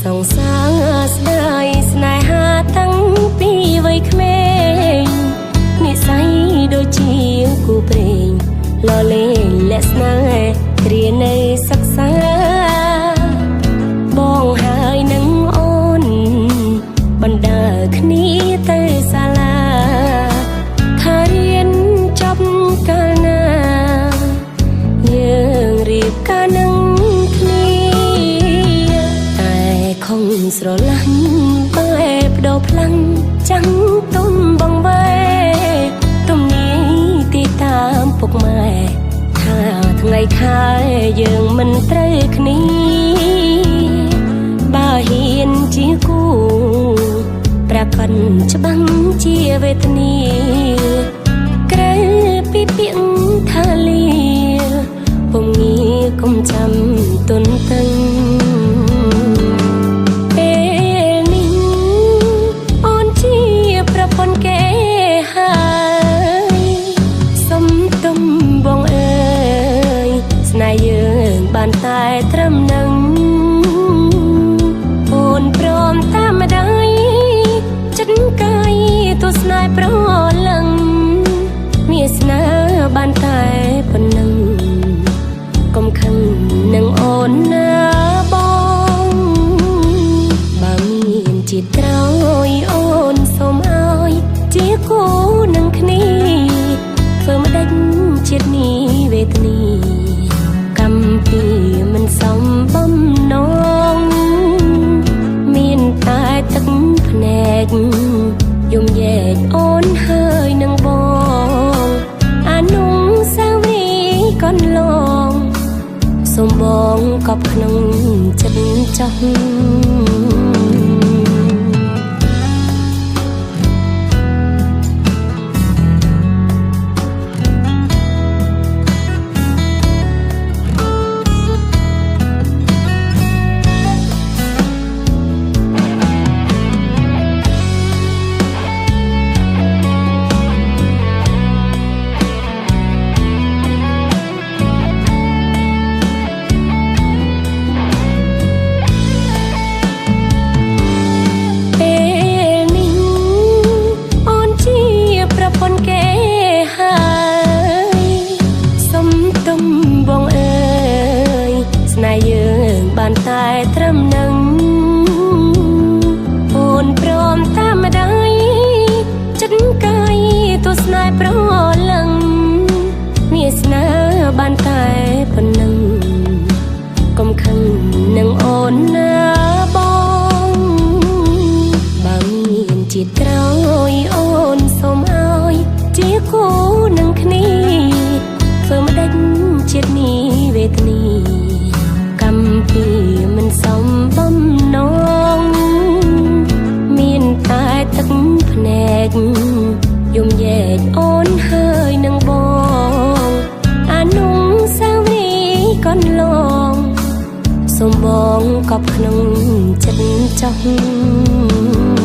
សងសាស្ដាយស្នេហាតាំងពីវ័យក្មេងនិស័យដូចជាគូព្រេងលលេងលាក់ស្នេហ៍គ្រានៅសិក្សាបងហើយនឹងអូនបណ្ដើរគ្នាទៅសាលាថារៀនចប់កាលណាយើងរៀបការនឹងគ្នាតែខំស្រឡាញ់បែបបដោផ្លាំងចាំងទុំបងវ៉ែទំនីទីតាមពុកម៉ែថាថ្ងៃខែយើងមិនត្រូវគ្នាបើហ៊ានជាគូប្រកាសច្បាំងជាវេទនាក្រៅពីពាក្យថាលាពុំងាកុំចាំទុនតឹងពេលនេះអូនជាប្រពន្ធគេហើយសុំទុំបងអើយស្នេហ៍យើងបានតែត្រឹមនឹងអូនព្រមតាមម្ដាយចិត្តកាយទស្សន័យប្រលឹងមានស្នេហ៍បានតែប៉ុណ្ណឹងកុំខឹងនឹងអូនណាបងបើមានជាតិក្រោយអូនសូមឲ្យជាគូនឹងគ្នាធ្វើម្ដេចជាតិនេះវេទនាកម្មពីមិនសមបំណងមានតែទឹកភ្នែកយំយែកអូនហើយនឹងបងអានុសាវរីយ៍កន្លងសូមបងកប់ក្នុងចិត្តចោះបានតែត្រឹមនឹងអូនព្រមតាមម្ដាយចិត្តកាយទស្សន័យប្រលឹងមានស្នេហ៍បានតែប៉ុណ្ណឹងកុំខឹងនឹងអូនណាបងបើមានជាតិក្រោយអូនសូមឲ្យជាគូនឹងគ្នាធ្វើម្ដេចជាតិនេះវេទនាពីមិនសមបំណងមានតែទឹកភ្នែកយំយែកអូនហើយនឹងបងអានុសាវរីយ៍កន្លងសូមបងកប់ក្នុងចិត្តចោះ